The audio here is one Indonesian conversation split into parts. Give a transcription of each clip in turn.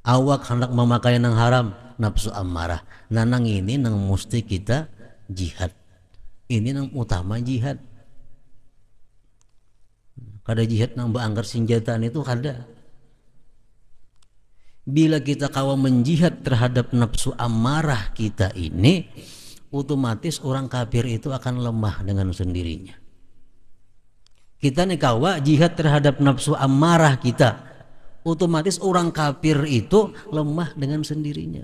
Awak hendak memakai nang haram, nafsu amarah. Nanang ini nang mesti kita jihad. Ini nang utama jihad. Kada jihad nang beanggar senjataan itu kada. Bila kita kawa menjihad terhadap nafsu amarah kita ini, otomatis orang kafir itu akan lemah dengan sendirinya. Kita nih kawa jihad terhadap nafsu amarah kita, otomatis orang kafir itu lemah dengan sendirinya.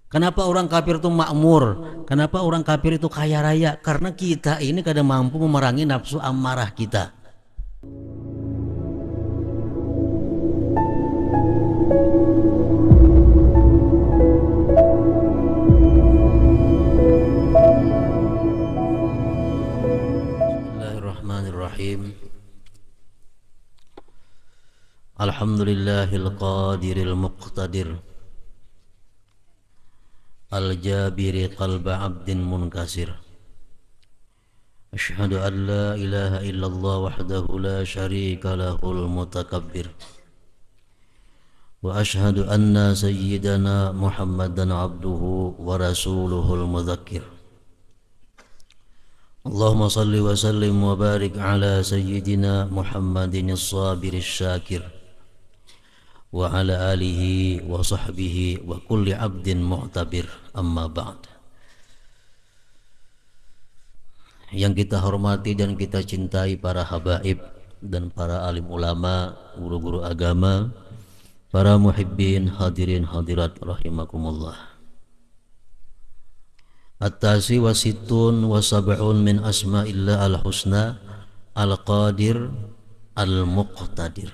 Kenapa orang kafir itu makmur? Kenapa orang kafir itu kaya raya? Karena kita ini kada mampu memerangi nafsu amarah kita. Bismillahirrahmanirrahim. Alhamdulillahil qadiril muqtadir, al-jabiri qalba abdin munkasir. Asyhadu an la ilaha illallah wahdahu la syarika lahul mutakabbir. Wa asyhadu anna sayyidana Muhammadan abduhu wa rasuluhul mudzakkir. Allahumma salli wa sallim wa barik ala sayyidina Muhammadin as-sabiris syakir wa ala alihi wa sahbihi wa kulli abdin mu'tabir, amma ba'd. Yang kita hormati dan kita cintai para habaib dan para alim ulama, guru-guru agama, para muhibbin, hadirin hadirat rahimakumullah. At-tasi wa sittun wa sab'un min asma'illah al-husna al-qadir al-muqtadir.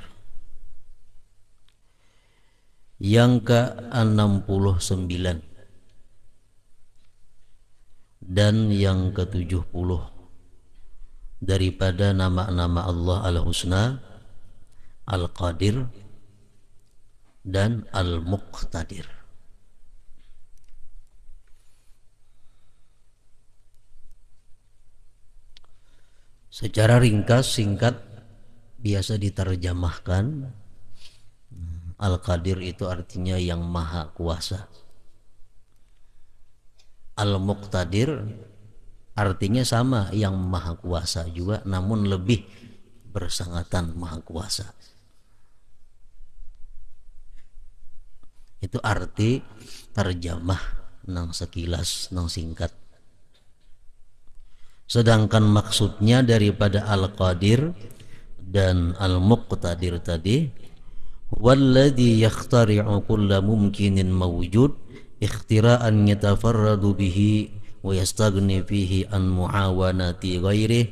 Yang ke-69 dan yang ke-70 daripada nama-nama Allah al-husna, al-qadir dan al-muqtadir. Secara ringkas, singkat, biasa diterjemahkan, Al-Qadir itu artinya yang maha kuasa. Al-Muqtadir artinya sama, yang maha kuasa juga, namun lebih bersangatan maha kuasa. Itu arti terjemah nang sekilas, nang singkat. Sedangkan maksudnya daripada Al-Qadir dan Al-Muqtadir tadi, walladzi yakhtari'u kulla mumkinin mawjud ikhtira'an yatafarradu bihi wa yastaghni fihi an muawanati ghairihi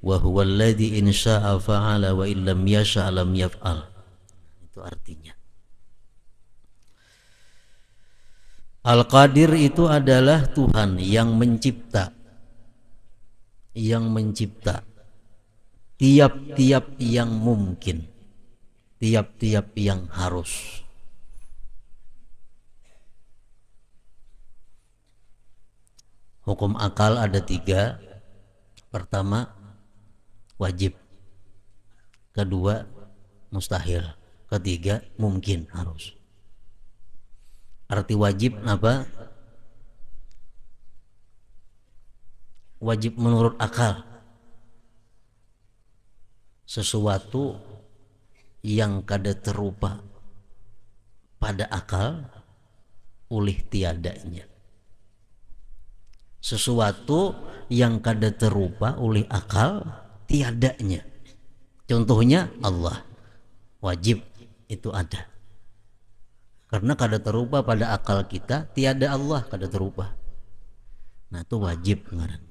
wa huwa alladzi in syaa fa'ala wa illam yasha' lam yaf'al. Itu artinya. Al-Qadir itu adalah Tuhan yang mencipta, tiap-tiap yang mungkin, tiap-tiap yang harus. Hukum akal ada 3. Pertama, wajib. Kedua, mustahil. Ketiga, mungkin, harus. Arti wajib apa? Wajib menurut akal, sesuatu yang kada terupa pada akal oleh tiadanya. Sesuatu yang kada terupa oleh akal tiadanya. Contohnya Allah, wajib itu ada. Karena kada terupa pada akal kita, tiada Allah, kada terupa. Nah itu wajib ngarannya.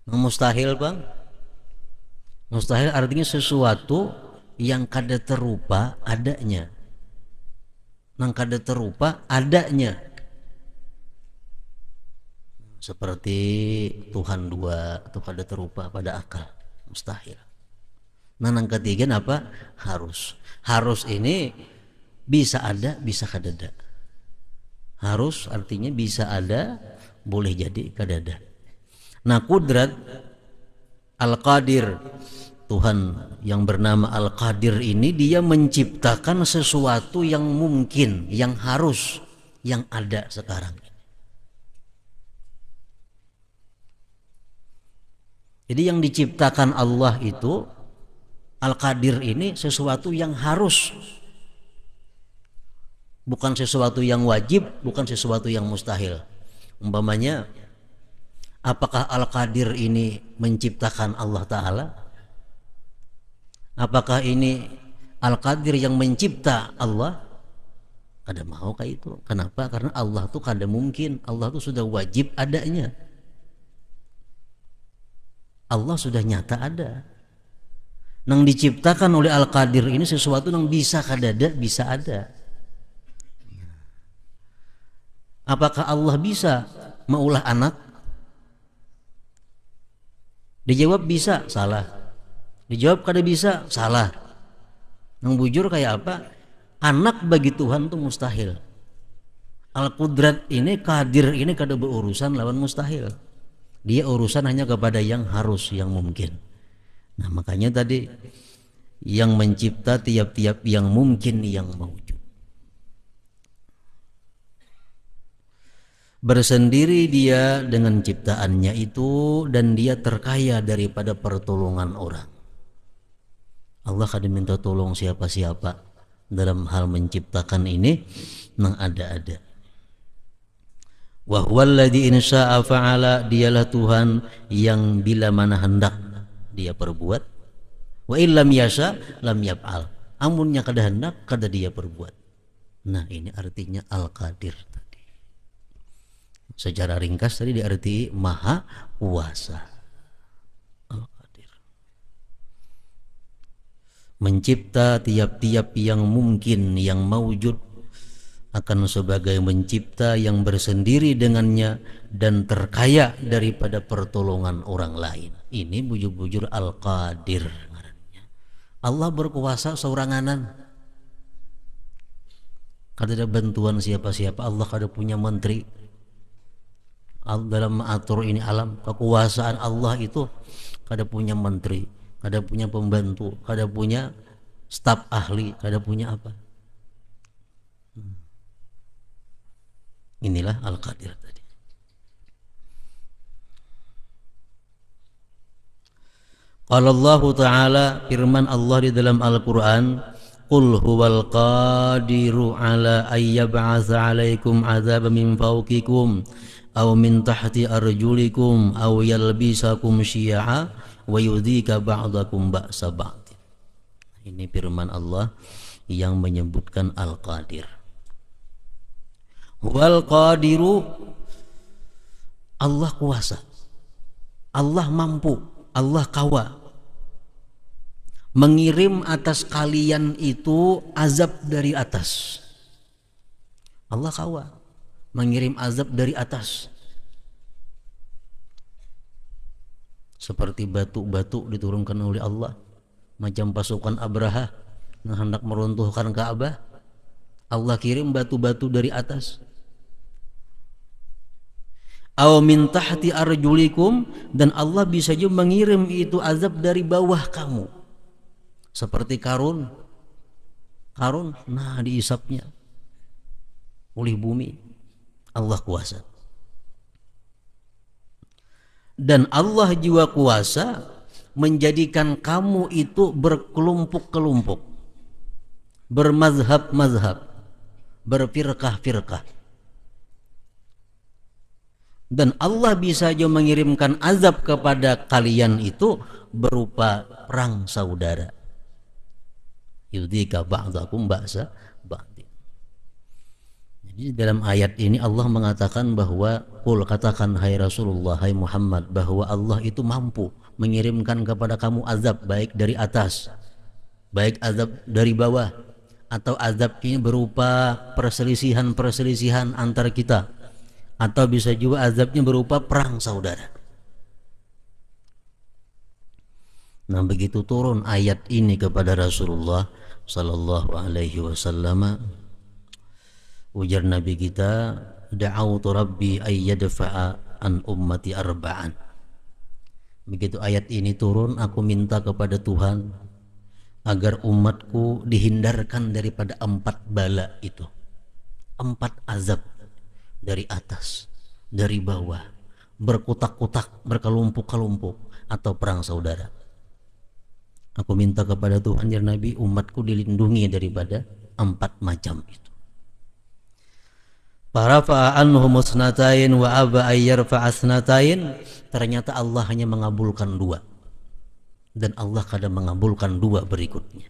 Mustahil bang, mustahil artinya sesuatu yang kada terupa adanya, nang kada terupa adanya. Seperti Tuhan 2 itu kada terupa pada akal, mustahil. Nah nang ketiga apa? Harus. Harus ini bisa ada, bisa kada ada. Harus artinya bisa ada, boleh jadi kada ada. Nah kudrat Al-Qadir, Tuhan yang bernama Al-Qadir ini, dia menciptakan sesuatu yang mungkin, yang harus, yang ada sekarang. Jadi yang diciptakan Allah itu, Al-Qadir ini, sesuatu yang harus, bukan sesuatu yang wajib, bukan sesuatu yang mustahil. Umpamanya, apakah Al-Qadir ini menciptakan Allah Ta'ala? Apakah ini Al-Qadir yang mencipta Allah? Kada mau kayak itu. Kenapa? Karena Allah tuh kada mungkin. Allah tuh sudah wajib adanya. Allah sudah nyata ada. Nang diciptakan oleh Al-Qadir ini sesuatu yang bisa kada ada, bisa ada. Apakah Allah bisa maulah anak? Dijawab bisa, salah. Dijawab kada bisa, salah. Nang bujur kayak apa? Anak bagi Tuhan itu mustahil. Al-Qudrat ini, Qadir ini kada berurusan lawan mustahil. Dia urusan hanya kepada yang harus, yang mungkin. Nah makanya tadi yang mencipta tiap-tiap yang mungkin, yang mewujud. Bersendiri dia dengan ciptaannya itu, dan dia terkaya daripada pertolongan orang. Allah kada minta tolong siapa-siapa dalam hal menciptakan ini, nang ada-ada. Wa huwallazi in syaa fa'ala, dialah Tuhan yang bila mana hendak dia perbuat. Wa illam yasha lam yaf'al, amunnya kada hendak kada dia perbuat. Nah ini artinya Al-Qadir tadi. Secara ringkas tadi diarti Maha Kuasa. Mencipta tiap-tiap yang mungkin, yang mewujud, akan sebagai mencipta yang bersendiri dengannya dan terkaya daripada pertolongan orang lain. Ini bujur-bujur Al-Qadir. Allah berkuasa seoranganan. Kada ada bantuan siapa-siapa. Allah kada punya menteri. Dalam mengatur ini alam, kekuasaan Allah itu kada punya menteri, kada punya pembantu, kada punya staf ahli, kada punya apa. Inilah Al-Qadir tadi. Qala Allah Ta'ala, firman Allah di dalam Al-Quran, Qul huwal qadiru ala ayyab'atha alaikum azab min fawqikum aw min tahti arjulikum aw yalbisakum syi'a wa yudhika ba'dakum ba'sa ba'd. Ini firman Allah yang menyebutkan Al-Qadir. Wal qadiru, Allah kuasa, Allah mampu, Allah kawa mengirim atas kalian itu azab dari atas. Allah kawa mengirim azab dari atas, seperti batu-batu diturunkan oleh Allah, macam pasukan Abraha yang hendak meruntuhkan Ka'bah. Allah kirim batu-batu dari atas. Aw min tahti arjulikum, dan Allah bisa juga mengirim itu azab dari bawah kamu, seperti Karun, nah diisapnya oleh bumi. Allah kuasa. Dan Allah juga kuasa menjadikan kamu itu berkelompok-kelompok, bermazhab-mazhab, berfirqah-firqah. Dan Allah bisa juga mengirimkan azab kepada kalian itu berupa perang saudara. Yudhika ba'dakum ba'sa ba'd. Jadi dalam ayat ini Allah mengatakan bahwa, Qul, katakan hai Rasulullah, hai Muhammad, bahwa Allah itu mampu mengirimkan kepada kamu azab, baik dari atas, baik azab dari bawah, atau azab ini berupa perselisihan antar kita, atau bisa juga azabnya berupa perang saudara. Nah begitu turun ayat ini kepada Rasulullah Sallallahu Alaihi Wasallam, ujar Nabi kita, da'autu rabbi ayyadfa'a an ummati arba'an. Begitu ayat ini turun, aku minta kepada Tuhan agar umatku dihindarkan daripada 4 bala itu, 4 azab, dari atas, dari bawah, berkutak-kutak, berkelompok-kelompok, atau perang saudara. Aku minta kepada Tuhan ya Nabi, umatku dilindungi daripada 4 macam itu. Farafa'a anhum usnatain wa aba ayyarfa'a asnatain. Ternyata Allah hanya mengabulkan 2, dan Allah kadang mengabulkan 2 berikutnya.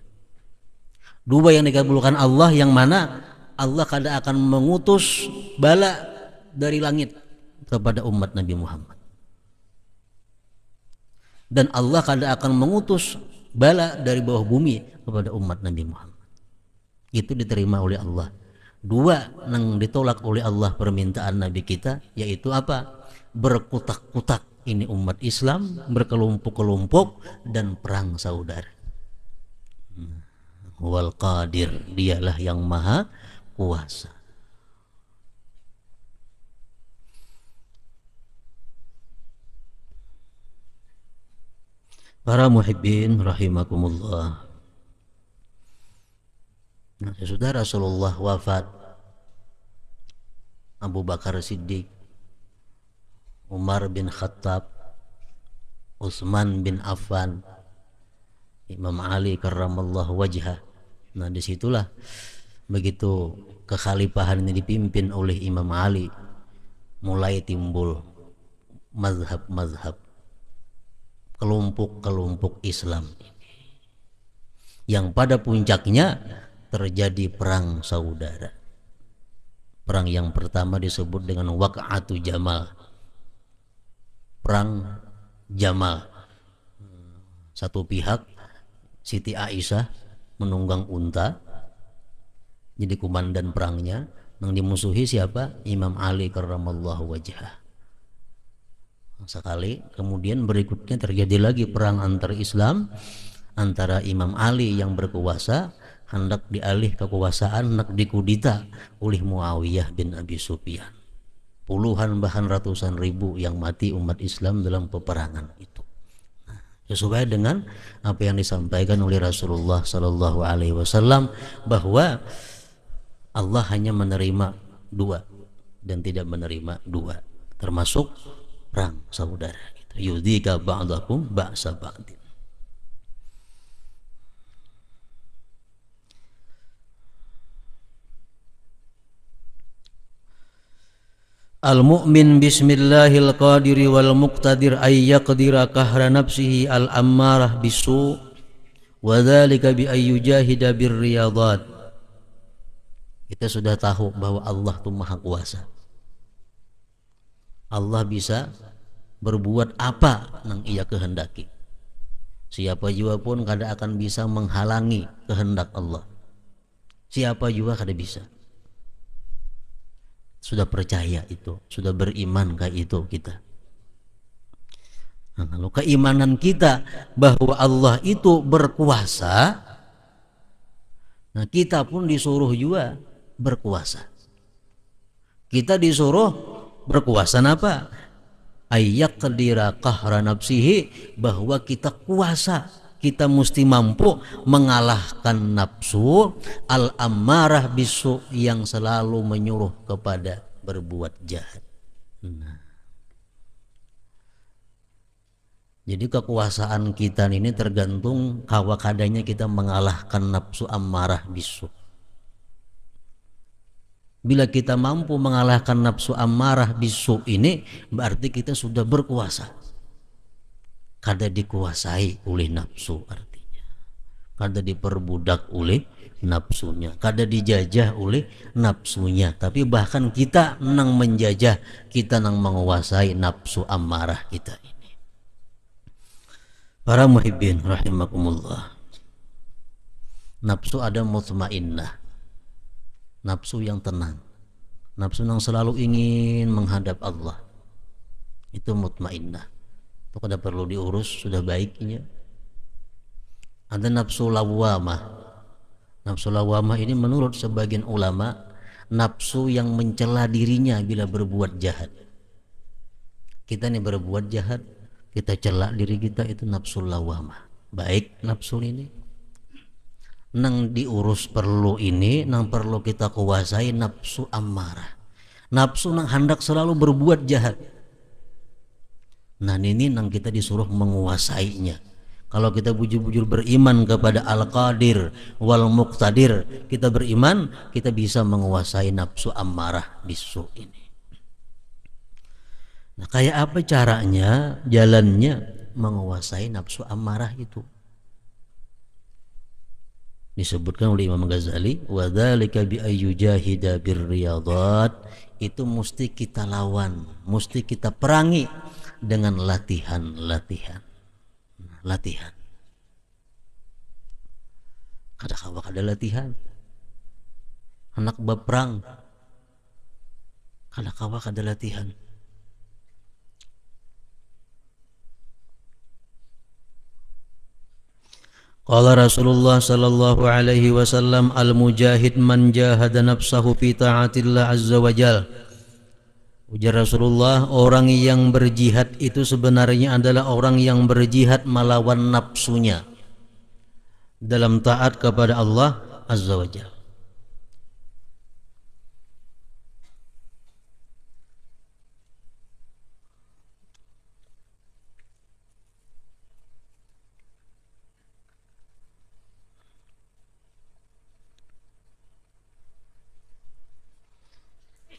2 yang dikabulkan Allah yang mana? Allah kadang akan mengutus bala dari langit kepada umat Nabi Muhammad, dan Allah kadang akan mengutus bala dari bawah bumi kepada umat Nabi Muhammad. Itu diterima oleh Allah. 2 yang ditolak oleh Allah permintaan Nabi kita, yaitu apa? Berkutak-kutak, ini umat Islam, berkelompok-kelompok, dan perang saudara. Wal qadir, dialah yang maha kuasa. Para muhibbin rahimakumullah. Nah, sesudah Rasulullah wafat, Abu Bakar Siddiq, Umar bin Khattab, Utsman bin Affan, Imam Ali karramallahu wajhah. Nah, disitulah begitu kekhalifahan ini dipimpin oleh Imam Ali, mulai timbul mazhab-mazhab, kelompok-kelompok Islam, yang pada puncaknya terjadi perang saudara. Perang yang pertama disebut dengan Waq'atu Jamal, perang Jamal. Satu pihak Siti Aisyah menunggang unta jadi komandan perangnya, yang dimusuhi siapa? Imam Ali karramallahu wajhah. Sekali kemudian berikutnya terjadi lagi perang antar Islam, antara Imam Ali yang berkuasa hendak dialih kekuasaan, hendak dikudeta oleh Muawiyah bin Abi Sufyan. Puluhan bahkan ratusan ribu yang mati umat Islam dalam peperangan itu. Nah, sesuai dengan apa yang disampaikan oleh Rasulullah Sallallahu Alaihi Wasallam, bahwa Allah hanya menerima 2 dan tidak menerima 2, termasuk perang saudara. Yudhika ba'dakum ba'sa ba'din. Al-mu'min bismillahil qadiri wal muqtadir ay yaqdira kahra nafsihi al-ammarah bisu wa dhalika bi ayyujahida bir riyadat. Kita sudah tahu bahwa Allah itu maha kuasa. Allah bisa berbuat apa yang ia kehendaki. Siapa juga pun kada akan bisa menghalangi kehendak Allah. Siapa juga kada bisa. Sudah percaya itu, sudah beriman kayak itu kita. Nah, lalu keimanan kita bahwa Allah itu berkuasa, nah kita pun disuruh juga berkuasa. Kita disuruh berkuasa apa? Ayyaqdira qahra nafsihi, bahwa kita kuasa, kita mesti mampu mengalahkan nafsu al-ammarah bisu, yang selalu menyuruh kepada berbuat jahat. Nah, jadi kekuasaan kita ini tergantung kawa kadanya kita mengalahkan nafsu ammarah bisu. Bila kita mampu mengalahkan nafsu ammarah bisu ini, berarti kita sudah berkuasa. Kada dikuasai oleh nafsu, artinya kada diperbudak oleh nafsunya, kada dijajah oleh nafsunya, tapi bahkan kita nang menjajah, kita nang menguasai nafsu ammarah kita ini. Para muhibbin rahimakumullah, nafsu ada mutmainnah, nafsu yang tenang, nafsu yang selalu ingin menghadap Allah, itu mutmainnah. Itu kada perlu diurus, sudah baiknya. Ada nafsu lawamah. Nafsu lawamah ini menurut sebagian ulama nafsu yang mencela dirinya bila berbuat jahat. Kita nih berbuat jahat, kita celak diri kita itu nafsu lawamah. Baik nafsu ini nang diurus perlu ini, nang perlu kita kuasai nafsu amarah. Nafsu nang hendak selalu berbuat jahat. Nah ini nang kita disuruh menguasainya. Kalau kita bujur-bujur beriman kepada Al-Qadir wal Muqtadir, kita beriman, kita bisa menguasai nafsu amarah bisu ini. Nah, kayak apa caranya, jalannya menguasai nafsu amarah itu? Disebutkan oleh Imam Ghazali, wa dzalika bi ayyujahida birriyadat, itu mesti kita lawan, mesti kita perangi dengan latihan. Kadang-kadang ada latihan anak berperang, kadang-kadang ada latihan. Qala Rasulullah sallallahu alaihi wasallam, al-mujahid man jahada nafsahu fi ta'atillah azza wa jal. Ujar Rasulullah, orang yang berjihad itu sebenarnya adalah orang yang berjihad melawan nafsunya dalam taat kepada Allah azza wa jal.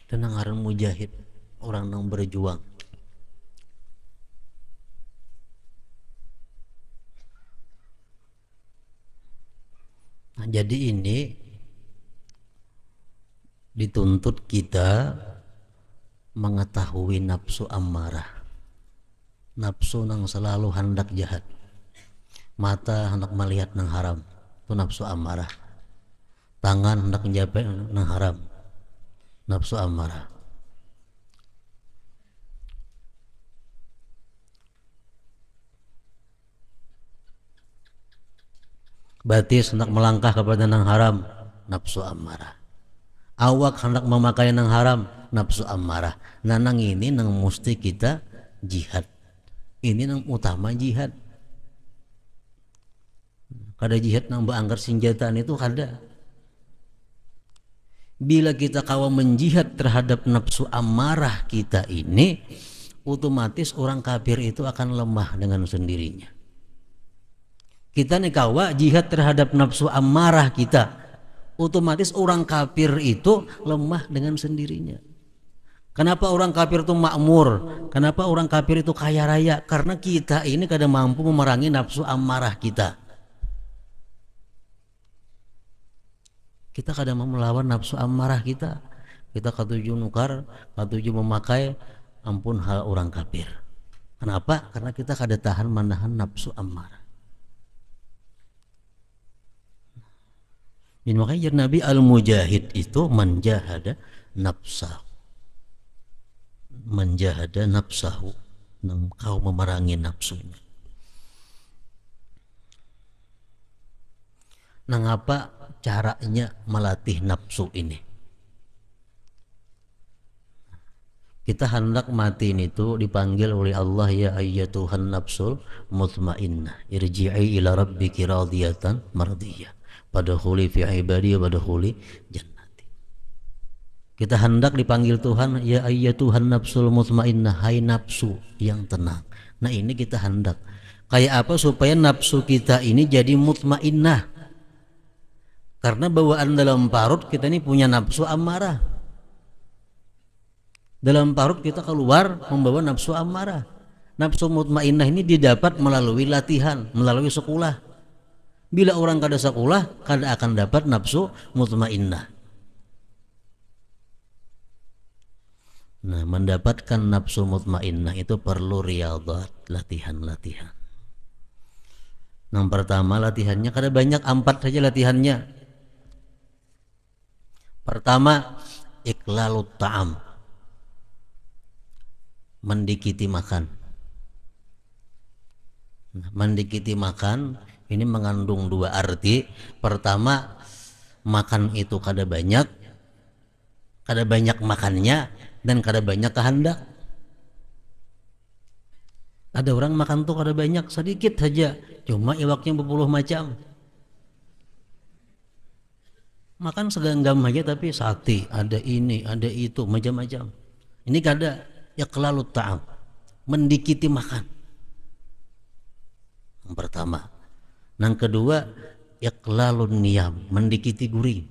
Tenang aran mujahid, orang yang berjuang. Nah, jadi ini dituntut kita mengetahui nafsu amarah, nafsu yang selalu hendak jahat. Mata hendak melihat nang haram, itu nafsu amarah. Tangan hendak menjapai nang haram, nafsu amarah. Batis hendak melangkah kepada nang haram, nafsu amarah. Awak hendak memakai nang haram, nafsu amarah. Nah nang ini nang mesti kita jihad. Ini nang utama jihad. Kada jihad nang beanggar senjataan itu kada. Bila kita kawa menjihad terhadap nafsu amarah kita ini, otomatis orang kafir itu akan lemah dengan sendirinya. Kita nih kawa jihad terhadap nafsu amarah kita, otomatis orang kafir itu lemah dengan sendirinya. Kenapa orang kafir itu makmur? Kenapa orang kafir itu kaya raya? Karena kita ini kada mampu memerangi nafsu amarah kita. Kita kada mau melawan nafsu amarah kita. Kita katuju nukar, katuju memakai, ampun hal orang kafir. Kenapa? Karena kita kada tahan menahan nafsu amarah. Jadi makanya Nabi al-mujahid itu menjahada nafsahu, menjahada nafsahu, kau memerangi nafsunya. Nah apa caranya melatih nafsu ini? Kita hendak mati itu dipanggil oleh Allah, ya ayyatuhan nafsul mutmainnah irji'i ila rabbiki radiyatan mardiyah padkhuli fi ibadi wadkhuli jannati. Kita hendak dipanggil Tuhan, ya ayyatuhan nafsul mutmainnah, hai nafsu yang tenang. Nah ini kita hendak kayak apa supaya nafsu kita ini jadi mutmainnah? Karena bawaan dalam parut kita ini punya nafsu amarah. Dalam parut kita keluar membawa nafsu amarah. Nafsu mutmainnah ini didapat melalui latihan, melalui sekolah. Bila orang kada sekolah, kada akan dapat nafsu mutmainnah. Nah, mendapatkan nafsu mutmainnah itu perlu riyadhat, latihan-latihan. Yang pertama latihannya kada banyak, 4 saja latihannya. Pertama, iklalut ta'am, mendikiti makan. Nah, mendikiti makan ini mengandung 2 arti. Pertama, makan itu kada banyak makannya dan kada banyak kehendak. Ada orang makan tuh ada banyak, sedikit saja, cuma iwaknya berpuluh macam. Makan segenggam aja tapi sate, ada ini, ada itu, macam-macam. Ini kada iqlalut ta'am, mendikiti makan. Yang pertama. Yang kedua, iqlalun niyam, mendikiti guring.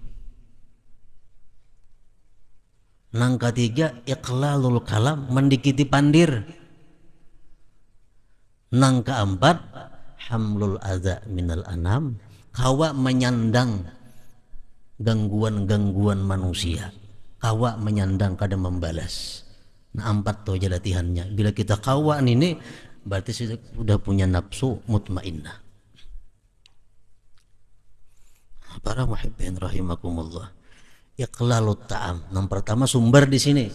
Yang ketiga, iqlalul kalam, mendikiti pandir. Yang keempat, hamlul adza minal anam, kawa menyandang gangguan-gangguan manusia, kawa menyandang kada membalas. Nah, 4 tuh aja latihannya. Bila kita kawa ini berarti sudah punya nafsu mutmainnah. Para muhibbin rahimakumullah, iqlalut ta'am. Yang pertama sumber di sini.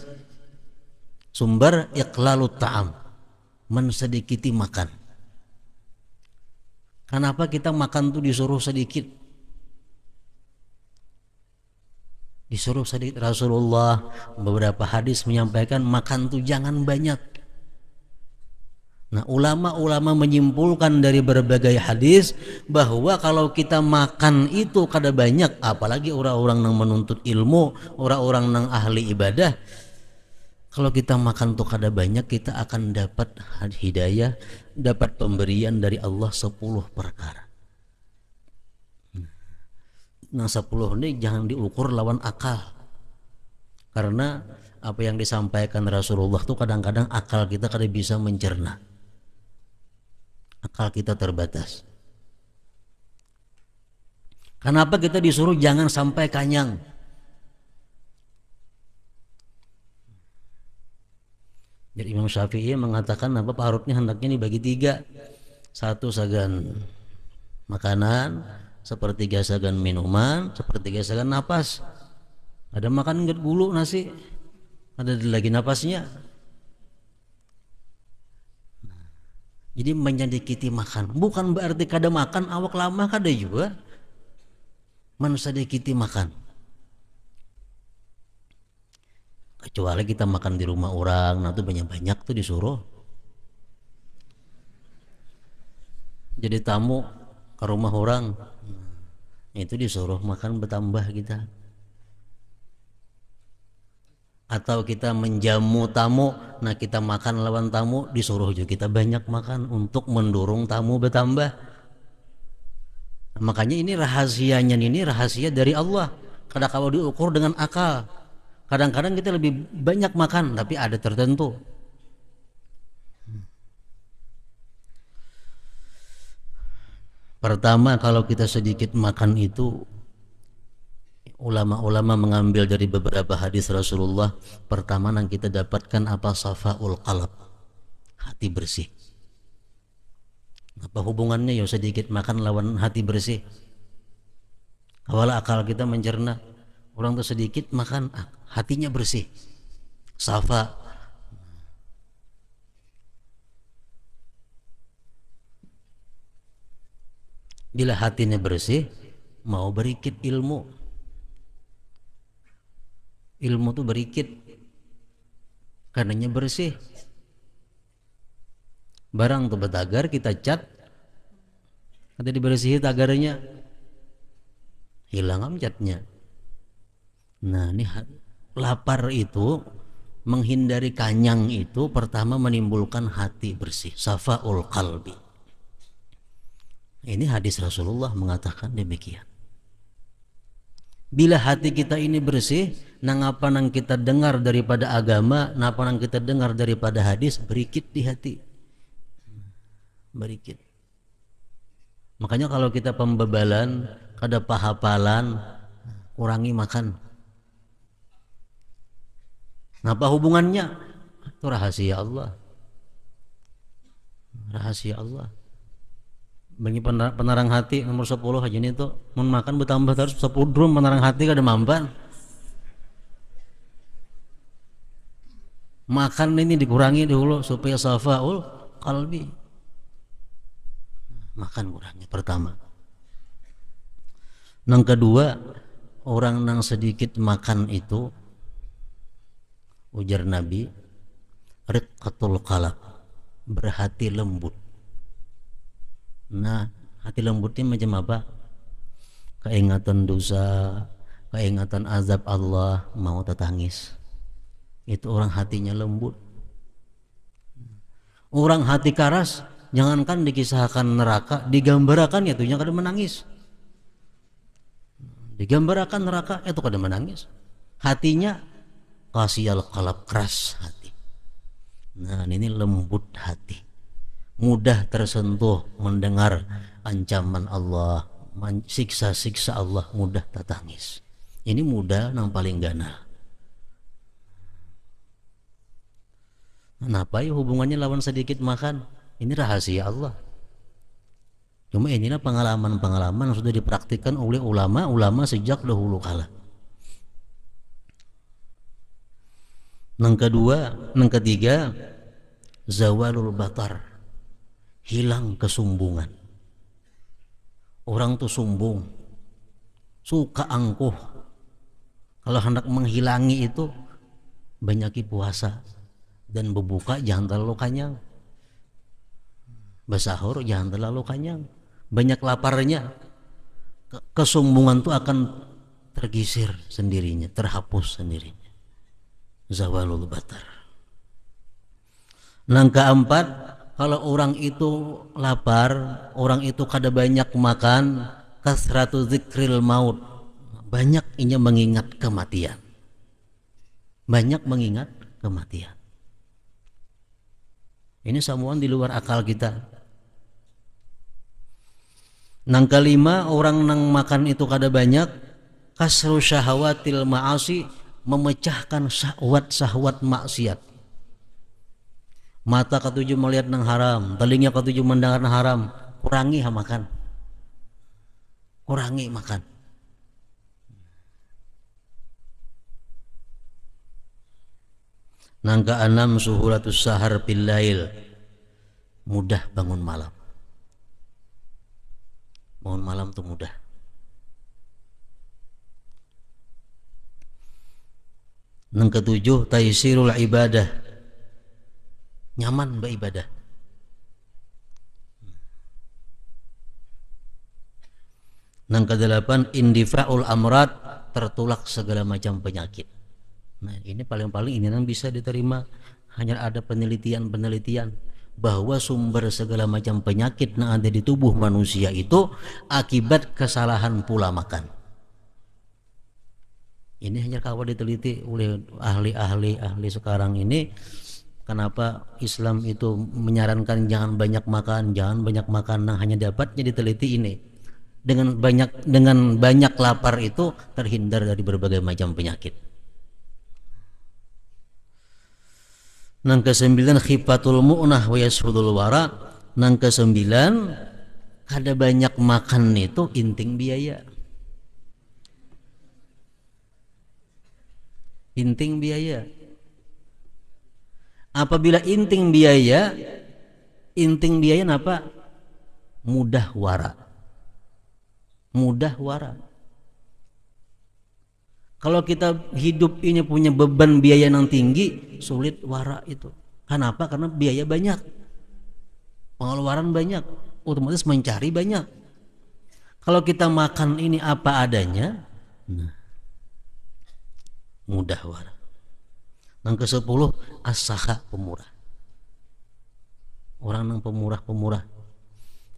Sumber iqlalut ta'am, mensedikiti makan. Kenapa kita makan tuh disuruh sedikit? Disuruh sedikit. Rasulullah beberapa hadis menyampaikan makan tuh jangan banyak. Nah, ulama-ulama menyimpulkan dari berbagai hadis bahwa kalau kita makan itu kada banyak, apalagi orang-orang yang menuntut ilmu, orang-orang yang ahli ibadah, kalau kita makan tuh kada banyak, kita akan dapat hidayah, dapat pemberian dari Allah 10 perkara. Nah, 10 ini jangan diukur lawan akal, karena apa yang disampaikan Rasulullah tuh kadang-kadang akal kita kada bisa mencerna. Akal kita terbatas. Kenapa kita disuruh jangan sampai kanyang? Jadi Imam Syafi'i mengatakan apa, parutnya hendaknya dibagi 3. 1 sagan makanan, 1/3 sagan minuman, 1/3 sagan napas. Ada makan enggak gulu nasi, ada lagi napasnya. Jadi menyedikiti makan bukan berarti kada makan awak lama, kada juga mensedikiti makan. Kecuali kita makan di rumah orang, nah itu banyak-banyak tuh disuruh. Jadi tamu ke rumah orang, itu disuruh makan bertambah kita. Atau kita menjamu tamu, nah kita makan lawan tamu, disuruh juga kita banyak makan untuk mendorong tamu bertambah. Nah, makanya ini rahasianya, ini rahasia dari Allah. Kadang kalau diukur dengan akal, kadang-kadang kita lebih banyak makan, tapi ada tertentu. Pertama, kalau kita sedikit makan itu, ulama-ulama mengambil dari beberapa hadis Rasulullah. Pertama yang kita dapatkan apa? Safaul qalb, hati bersih. Apa hubungannya ya sedikit makan lawan hati bersih? Awal akal kita mencerna, orang tuh sedikit makan, hatinya bersih. Safa. Bila hatinya bersih, mau berikit ilmu. Ilmu tuh berikit karenanya bersih. Barang tuh betagar kita cat, ada dibersihi tagarnya, hilang catnya. Nah, ini lapar itu, menghindari kanyang itu pertama menimbulkan hati bersih, safaul qalbi. Ini hadis Rasulullah mengatakan demikian. Bila hati kita ini bersih, nang apa nang kita dengar daripada agama, napa nang kita dengar daripada hadis, berikit di hati. Berikit. Makanya kalau kita pembebalan, kada pahapalan, kurangi makan. Napa hubungannya? Itu rahasia Allah. Rahasia Allah. Bagi penarang hati nomor 10 aja nih tuh, mau makan bertambah terus 10 drum penarang hati kada mampan. Makan ini dikurangi dulu supaya safaul qalbi. Makan kurangi pertama. Yang kedua, orang yang sedikit makan itu, ujar Nabi, riqqatul qalb, berhati lembut. Nah, hati lembut ini macam apa? Keingatan dosa, keingatan azab Allah, mau tetangis. Itu orang hatinya lembut. Orang hati keras, jangankan dikisahkan neraka, digambarkan itu yang kada menangis. Digambarkan neraka itu kada menangis. Hatinya kasiyal qalb, keras hati. Nah, ini lembut hati. Mudah tersentuh mendengar ancaman Allah, siksa-siksa Allah, mudah tetangis. Ini mudah yang paling ganal. Kenapa ya hubungannya lawan sedikit makan? Ini rahasia Allah. Cuma inilah pengalaman-pengalaman yang sudah dipraktikkan oleh ulama-ulama sejak dahulu kala. Yang ketiga, zawalul batar, hilang kesombongan. Orang tuh sombong, suka angkuh. Kalau hendak menghilangi itu, banyaki puasa dan berbuka jangan terlalu kenyang, bersahur jangan terlalu kenyang, banyak laparnya. Kesombongan itu akan tergisir sendirinya, terhapus sendirinya. Zawalul batar. Yang keempat, kalau orang itu lapar, orang itu kada banyak makan, kasratu zikril maut, banyak inya mengingat kematian, banyak mengingat kematian. Ini semua di luar akal kita. Yang kelima, orang nang makan itu kada banyak, kasru syahawatil ma'asi, memecahkan syahwat maksiat. Mata ketujuh melihat nang haram, telinga ketujuh mendengar nang haram, kurangi makan, kurangi makan. Nang keenam, suhulatus sahar bil lail, mudah bangun malam. Bangun malam tuh mudah. Yang ketujuh, taisirul ibadah, nyaman beribadah. Yang kedelapan, indifa'ul amrat, tertolak segala macam penyakit. Nah, ini paling-paling ini yang bisa diterima. Hanya ada penelitian-penelitian bahwa sumber segala macam penyakit yang ada di tubuh manusia itu akibat kesalahan pola makan. Ini hanya kawan diteliti oleh ahli sekarang ini. Kenapa Islam itu menyarankan jangan banyak makan, nah hanya dapatnya diteliti ini. Dengan banyak lapar itu terhindar dari berbagai macam penyakit. Yang kesembilan, khifatul mu'nah wa yasrudul wara. Yang kesembilan, kada banyak makan itu inting biaya. Inting biaya. Apabila inting biaya apa? Mudah wara. Mudah wara. Kalau kita hidup ini punya beban biaya yang tinggi, sulit wara itu. Kenapa? Karena biaya banyak, pengeluaran banyak, otomatis mencari banyak. Kalau kita makan ini apa adanya, nah, mudah wara. Yang ke-10, as-sakha, pemurah. Orang yang pemurah,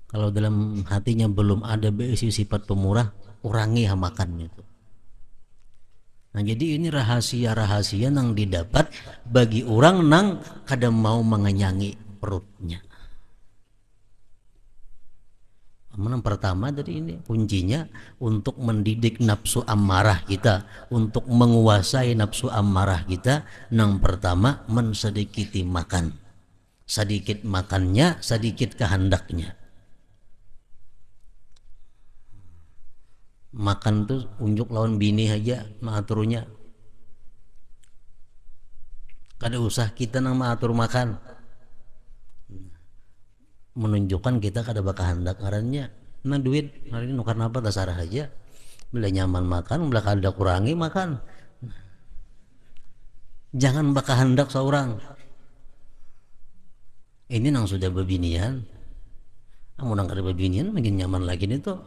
kalau dalam hatinya belum ada berisi sifat pemurah, kurangi makan itu. Nah, jadi ini rahasia-rahasia yang didapat bagi orang nang kada mau mengenyangi perutnya. Yang pertama dari ini kuncinya untuk mendidik nafsu amarah kita, untuk menguasai nafsu amarah kita. Yang pertama, mensedikiti makan. Sedikit makannya, sedikit kehendaknya. Makan tuh unjuk lawan bini aja mengaturnya. Kada usah kita nang mengatur makan. Menunjukkan kita kada bakahandak ngarannya. Nah, duit hari ini nukar apa dasar aja. Bila nyaman makan, bila kada kurangi makan. Jangan bakahandak seorang. Ini nang sudah bebinian, mau nang kada bebinian makin nyaman lagi nih tuh.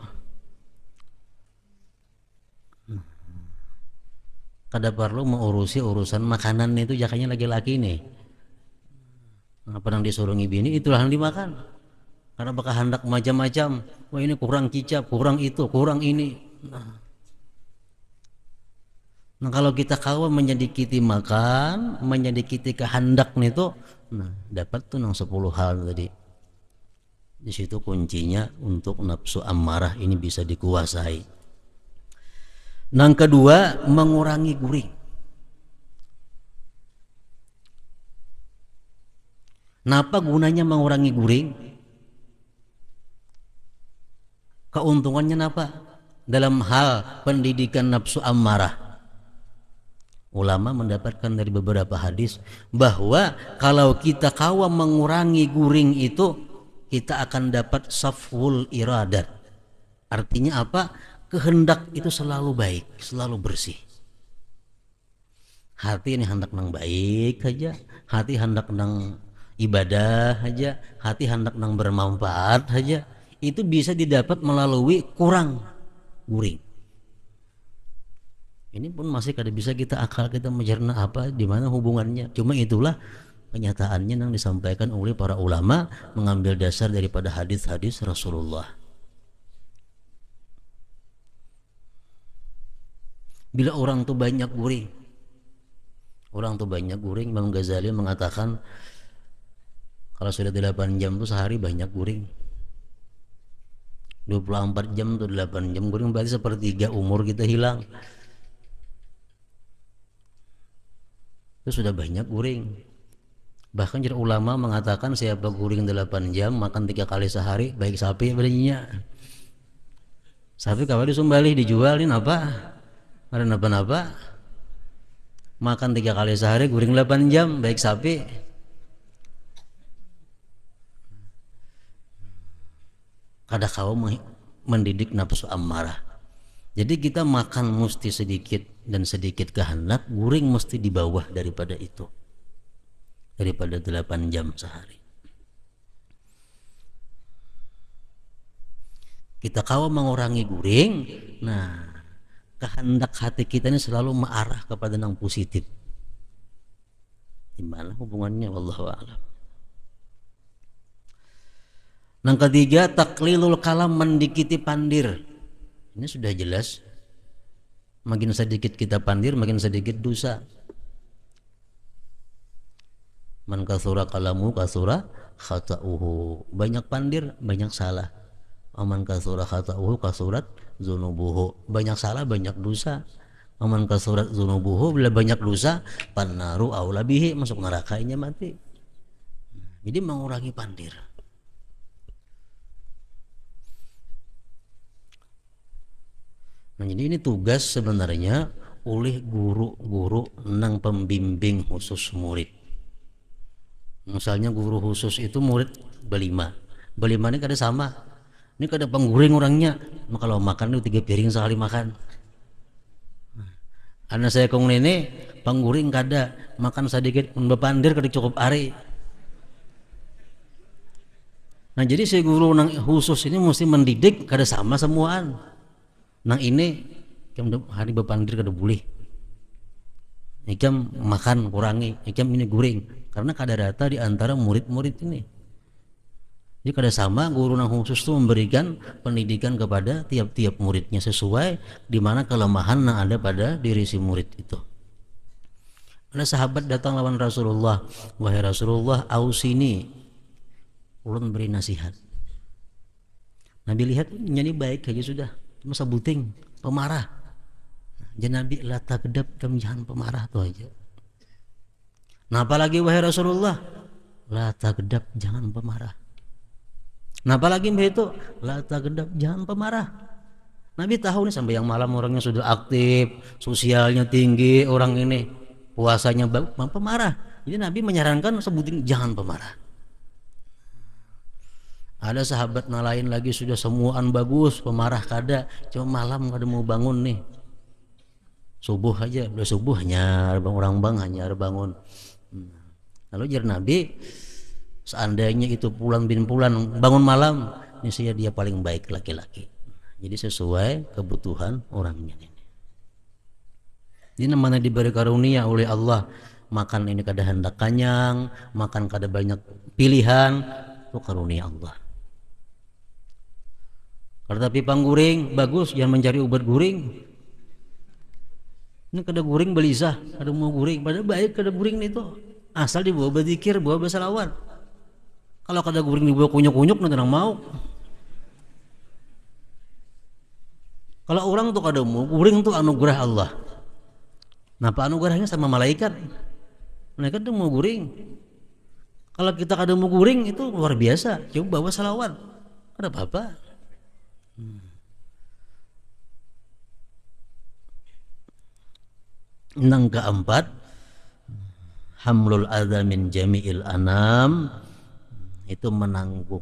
Kada perlu mengurusi urusan makanan itu jakanya laki-laki nih. Apa nang disuruh bini itulah yang dimakan. Karena bakal hendak macam-macam. Wah ini kurang kicap, kurang itu, kurang ini. Nah kalau kita kawan menyedikiti makan, menyedikiti kehendak nih tuh, nah dapat tuh nang 10 hal tadi. Di situ kuncinya untuk nafsu amarah ini bisa dikuasai. Nang kedua, mengurangi guring. Napa gunanya mengurangi guring? Keuntungannya napa? Dalam hal pendidikan nafsu amarah. Ulama mendapatkan dari beberapa hadis bahwa kalau kita kawa mengurangi guring itu, kita akan dapat safwul iradat. Artinya apa? Kehendak itu selalu baik, selalu bersih. Hati ini hendak nang baik aja, hati hendak nang ibadah aja, hati hendak nang bermanfaat aja. Itu bisa didapat melalui kurang guring. Ini pun masih kada bisa kita akal kita mencerna apa di mana hubungannya. Cuma itulah kenyataannya yang disampaikan oleh para ulama mengambil dasar daripada hadis-hadis Rasulullah. Bila orang tuh banyak guring, Imam Ghazali mengatakan kalau sudah 8 jam tuh sehari banyak guring. 24 jam tuh 8 jam guring, berarti sepertiga umur kita hilang. Itu sudah banyak guring. Bahkan jadi ulama mengatakan siapa guring 8 jam makan 3 kali sehari baik sapi berinya. Sapi kalau disembelih dijualin apa? Ada napa-napa. Makan 3 kali sehari guring 8 jam baik sapi. Kada kau mendidik nafsu amarah. Jadi kita makan mesti sedikit dan sedikit kehendak, guring mesti di bawah daripada itu. Daripada 8 jam sehari. Kita kau mengurangi guring, nah kehendak hati kita ini selalu mengarah kepada yang positif. Gimana hubungannya? Wallahu a'lam. Yang ketiga, taklilul kalam, mendikiti pandir. Ini sudah jelas. Makin sedikit kita pandir, makin sedikit dosa. Man kasura kalamu kasura khata'uhu. Banyak pandir, banyak salah. Aman kasura khata'uhu kasurat zunubuhu. Banyak salah, banyak dosa. Aman kasurat zunubuhu, bila banyak dosa, pannaru aula bihi, masuk neraka ini mati. Jadi mengurangi pandir. Nah, jadi ini tugas sebenarnya oleh guru-guru nang pembimbing khusus murid. Misalnya guru khusus itu murid berlima ini kada sama. Ini kada pengguring orangnya. Nah, kalau makan itu 3 piring sekali makan. Anak saya kong ini pengguring kada, makan sedikit bepandir kada cukup hari. Nah jadi si guru nang khusus ini mesti mendidik kada sama semuaan. Nang ini hari bepandir kada boleh. Ikam makan kurangi, ikam ini guring. Karena kada rata di antara murid-murid ini. Jadi kada sama guru nang khusus itu memberikan pendidikan kepada tiap-tiap muridnya sesuai di mana kelemahan yang ada pada diri si murid itu. Ada sahabat datang lawan Rasulullah, wahai Rasulullah, ausini, ulun beri nasihat. Nabi lihat nyanyi baik aja sudah, cuma sebuting pemarah. Jadi Nabi la tagdab, kamu jangan pemarah tuh aja. Nah apalagi wahai Rasulullah, la tagdab, jangan pemarah. Nah apalagi begitu, la tagdab, jangan pemarah. Nabi tahu nih sampai yang malam orangnya sudah aktif, sosialnya tinggi, orang ini puasanya pemarah. Jadi Nabi menyarankan sebutin jangan pemarah. Ada sahabat lain lagi sudah semuaan bagus, pemarah kada, cuma malam kada mau bangun nih. Subuh aja, udah subuh hanya orang bang hanya bangun. Lalu jar Nabi, Seandainya itu Fulan bin Fulan bangun malam, niscaya dia paling baik laki-laki. Jadi sesuai kebutuhan orangnya ini. Ini namanya diberi karunia oleh Allah. Makan ini kada hendak kenyang, makan kada banyak pilihan, itu karunia Allah. Kalau tapi pangguring bagus, jangan mencari obat guring. Ini kada guring belisah, kada mau guring, padahal baik kada guring itu. Asal dibawa berzikir, bawa bersalawat. Kalau kada guring dibawa kunyuk-kunyuk nanti orang mau. Kalau orang tuh kada mau guring tuh anugerah Allah. Napa anugerahnya sama malaikat? Malaikat tuh mau guring. Kalau kita kada mau guring itu luar biasa. Coba bawa salawat, ada apa-apa. Yang keempat, hamlul adza min jami'il anam, itu menanggung,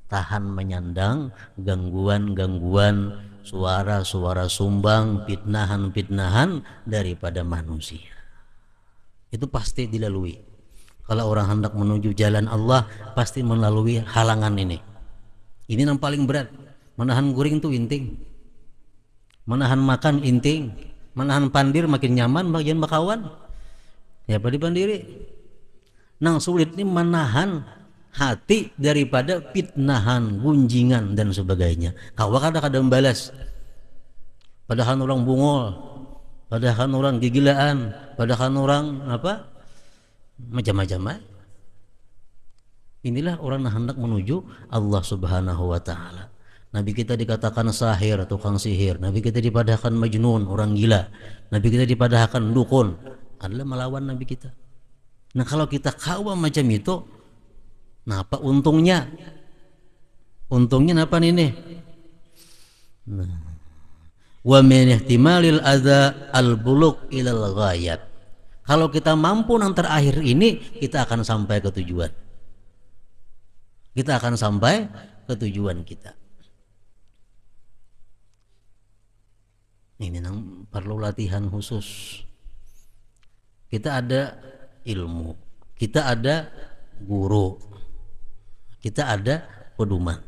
tahan menyandang gangguan-gangguan, suara-suara sumbang, fitnahan-fitnahan daripada manusia. Itu pasti dilalui. Kalau orang hendak menuju jalan Allah pasti melalui halangan ini. Ini yang paling berat. Menahan guring itu inting, menahan makan inting, menahan pandir makin nyaman bagian bakawan. Ya pada pandiri. Nang sulit ini menahan hati daripada fitnahan, gunjingan dan sebagainya. Kawa kadang-kadang balas. Padahal orang bungol, padahal orang gigilaan, padahal orang apa? Macam-macam. Inilah orang yang hendak menuju Allah Subhanahu wa taala. Nabi kita dikatakan sahir, tukang sihir. Nabi kita dipadahkan majnun, orang gila. Nabi kita dipadahkan dukun, adalah melawan Nabi kita. Nah kalau kita kawa macam itu, napa untungnya? Untungnya napa ini? Nah, wa min ihtimalil adza al-buluk ilal ghayat. Kalau kita mampu yang terakhir ini, kita akan sampai ke tujuan. Kita akan sampai ke tujuan kita. Ini yang perlu latihan khusus. Kita ada ilmu, kita ada guru, kita ada pedoman.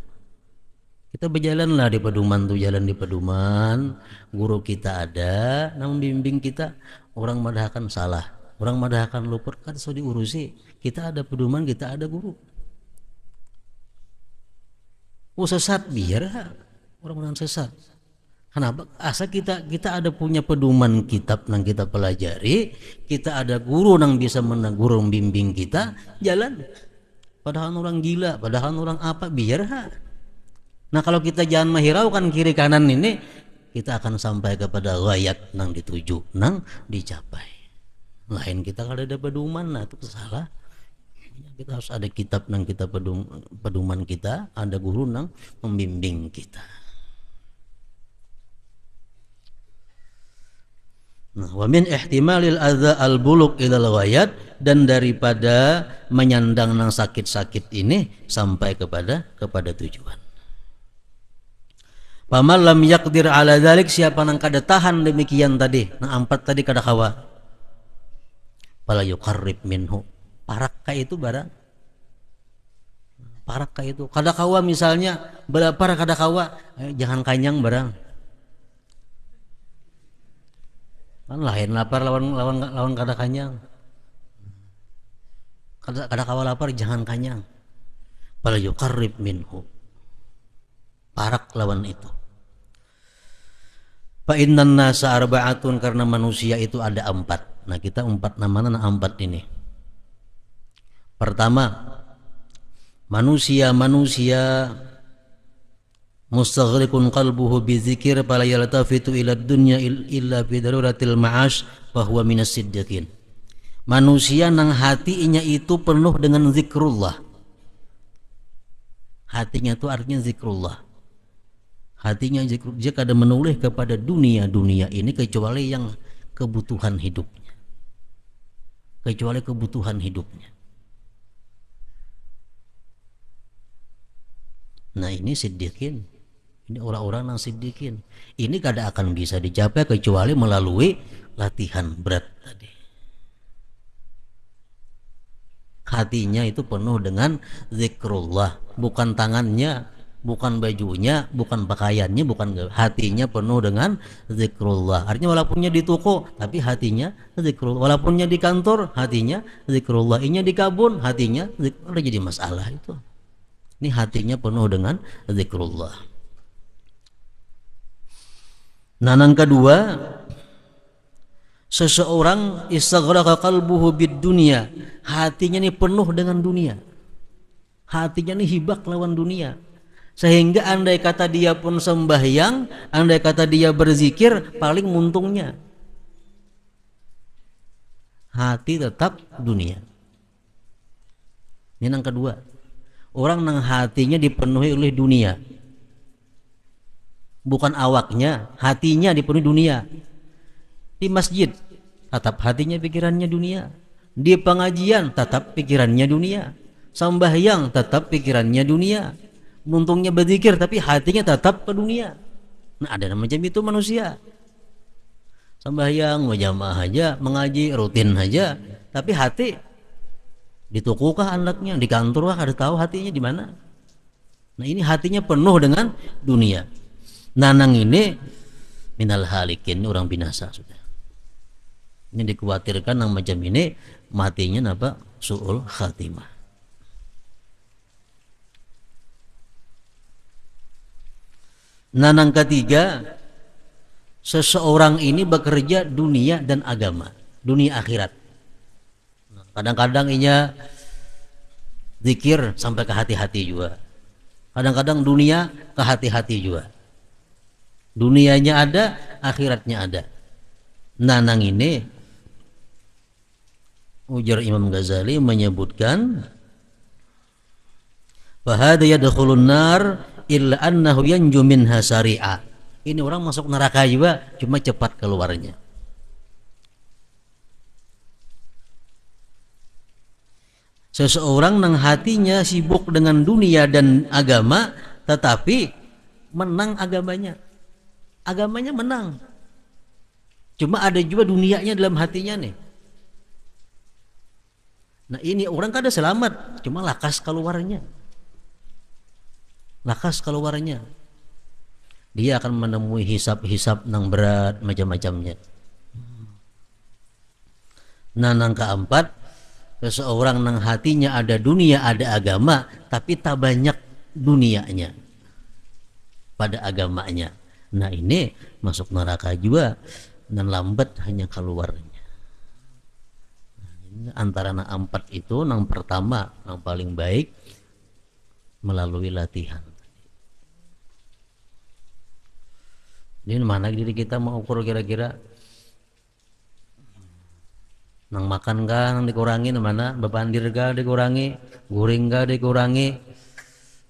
Kita berjalanlah di pedoman tuh, jalan di pedoman. Guru kita ada, yang membimbing kita. Orang madahkan salah, orang madahkan luput, kan sudah diurusi. Kita ada pedoman, kita ada guru. Sesat biar orang sesat. Kenapa? Asal kita ada punya pedoman kitab yang kita pelajari, kita ada guru yang bisa menegur membimbing kita, jalan. Padahal orang gila, padahal orang apa, biar Nah kalau kita jangan menghiraukan kiri kanan ini, kita akan sampai kepada ghayat yang dituju, yang dicapai. Lain kita kalau ada pedoman, nah itu salah. Kita harus ada kitab yang kita pedoman kita, ada guru yang membimbing kita. Nah, wa min ihtimalil adza al-buluk ilal ghayat, dan daripada menyandang nang sakit-sakit ini sampai kepada tujuan. Paman lam yaqdir ala dzalik, siapa nang kada tahan demikian tadi, nang empat tadi kada kawa. Fala yuqarrib minhu. Parak itu barang. Parak itu kada kawa, misalnya berapa kada kawa, jangan kanyang barang. Kan lain lapar lawan kada kanyang. Kada kawa lapar jangan kanyang. Fala yuqarrib minhu. Parak lawan itu. Fa innan nasa arba'atun, karena manusia itu ada empat. Nah kita empat namanya empat ini. Pertama, manusia mustaghriqun qalbuhu bizikir fala yaltafitu ila dunya illa fi daruratil ma'ash fa huwa minas siddiqin. Manusia nang hatinya itu penuh dengan zikrullah. Hatinya itu artinya zikrullah. Hatinya zikrullah, dia kada menoleh kepada dunia ini kecuali yang kebutuhan hidupnya. Kecuali kebutuhan hidupnya. Nah ini siddiqin. Ini orang-orang yang siddiqin. Ini kada akan bisa dicapai kecuali melalui latihan berat tadi. Hatinya itu penuh dengan zikrullah, bukan tangannya, bukan bajunya, bukan pakaiannya, bukan, hatinya penuh dengan zikrullah. Artinya walaupun di toko tapi hatinya zikrullah, walaupun di kantor hatinya zikrullah, ini di kabun hatinya zikrullah. Jadi masalah itu. Ini hatinya penuh dengan zikrullah. Nah, yang kedua, seseorang istaghraqa qalbuhu bid dunya, hatinya ini penuh dengan dunia, hatinya ini hibak lawan dunia, sehingga andai kata dia pun sembahyang, andai kata dia berzikir, paling untungnya hati tetap dunia. Ini yang kedua, orang yang hatinya dipenuhi oleh dunia, bukan awaknya, hatinya dipenuhi dunia. Di masjid tetap hatinya pikirannya dunia, di pengajian tetap pikirannya dunia, sembahyang tetap pikirannya dunia, untungnya berzikir tapi hatinya tetap ke dunia. Nah, ada macam itu manusia, sembahyang berjamaah aja, mengaji rutin aja, tapi hati di toko kah anaknya, di kantor kah, ada tahu hatinya di mana. Nah, ini hatinya penuh dengan dunia. Nanang ini minal halikin, orang binasa sudah. Ini dikhawatirkan yang macam ini matinya apa? Su'ul khatimah. Nah, yang ketiga, seseorang ini bekerja dunia dan agama, dunia akhirat. Kadang-kadang inya zikir sampai ke hati-hati juga, kadang-kadang dunia ke hati-hati juga. Dunianya ada, akhiratnya ada. Nah, nang ini ujar Imam Ghazali menyebutkan bahada yadkhulun nar illa annahu yanju minha sari'a. Ini orang masuk neraka juga, cuma cepat keluarnya. Seseorang yang hatinya sibuk dengan dunia dan agama, tetapi menang agamanya, agamanya menang, cuma ada juga dunianya dalam hatinya nih. Nah, ini orang kada selamat, cuma lakas keluarnya, lakas keluarnya. Dia akan menemui hisab-hisab nang berat macam-macamnya. Nah, yang keempat, seseorang nang hatinya ada dunia, ada agama, tapi tak banyak dunianya pada agamanya. Nah, ini masuk neraka juga dan lambat hanya keluarnya. Antara nang empat itu, nang pertama nang paling baik melalui latihan. Jadi mana diri kita mau ukur kira-kira nang makan kah nang dikurangi, mana bepandir kah dikurangi, guring kah dikurangi,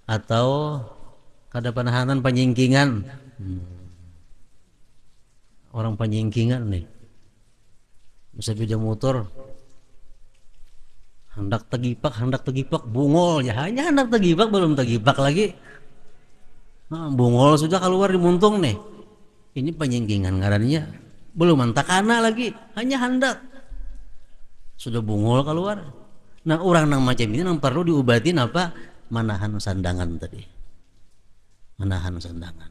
atau kada penahanan penyingkingan. Orang penyingkingan nih, bisa beda motor, hendak tegipak bungol ya, hanya hendak tegipak belum tegipak lagi, nah, bungol sudah keluar di muntung nih. Ini penyingkingan ngarannya, belum antakana lagi, hanya hendak sudah bungol keluar. Nah, orang nang macam ini nang perlu diobatin apa? Manahan sandangan tadi, manahan sandangan.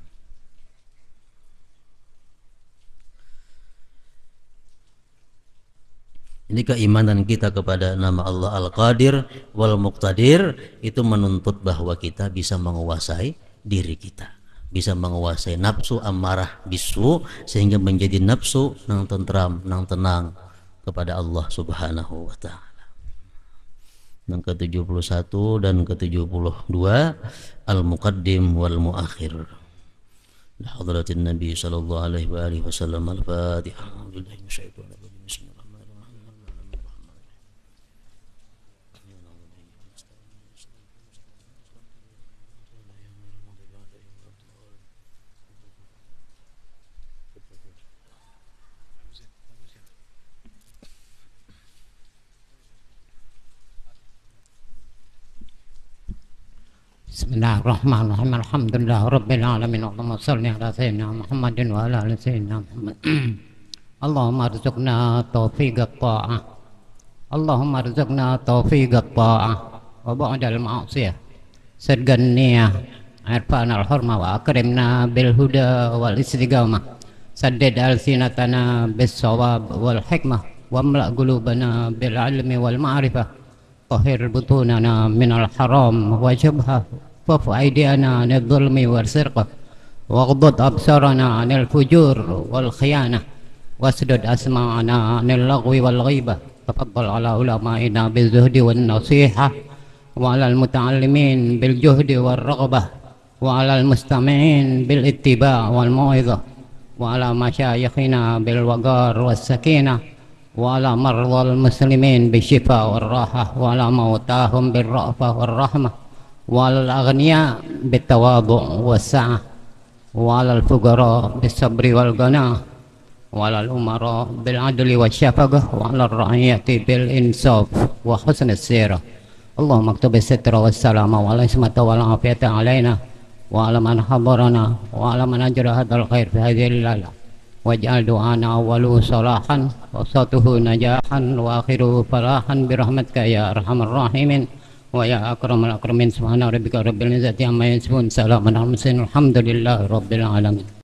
Ini keimanan kita kepada nama Allah Al-Qadir wal Muqtadir itu menuntut bahwa kita bisa menguasai diri kita, bisa menguasai nafsu amarah bisu, sehingga menjadi nafsu nang tentram, nang tenang kepada Allah Subhanahu wa taala. Yang ke-71 dan ke-72 Al-Muqaddim wal Muakhir. La hadratin Nabi sallallahu alaihi wa alihi wasallam. Al-Fatihah. Alhamdulillahi minasyaitonir rajim. Bismillahirrahmanirrahim. Alhamdulillah rabbil alamin. Allahumma shalli ala sayyidina Muhammadin wa ala sayyidina Muhammad. Allahumma arzuqna taufiq at-ta'ah اللهم ارزقنا توفيق الطاعة وبعد المعصية، صدق النية، عرفان الحرمة، وأكرمنا بالهدى والاستقامة، سدد ألسنتنا بالصواب والحكمة، واملأ قلوبنا بالعلم والمعرفة، طهر بطوننا من الحرام وشبهه، وف أيدينا عن الظلم والسرقة، واغضض أبصارنا عن الفجور والخيانة، واسدد أسماعنا عن اللغو والغيبة. تفضل على علمائنا بالزهد والنصيحة، وعلى المتعلمين بالجهد والرغبة، وعلى المستمعين بالاتباع والموعظة، وعلى مشايخنا بالوقار والسكينة، وعلى مرضى المسلمين بالشفاء والراحة، وعلى موتاهم بالرأفة والرحمة، وعلى الأغنياء بالتواضع والسعة، وعلى الفقراء بالصبر والقناعة، وعلى الأمراء بالعدل والشفقة، وعلى الرعية بالإنصاف وحسن السيرة. اللهم اكتب الستر والسلام والعصمة والعافية علينا وعلى من حضرنا وعلى من أجرى هذا الخير في هذه الليلة، واجعل دعانا أوله صلاحا ووسطه نجاحا وآخره فلاحا برحمتك يا أرحم الراحمين ويا أكرم الأكرمين. سبحان ربك رب العزة عما يصفون، سلام على المرسلين، الحمد لله رب العالمين.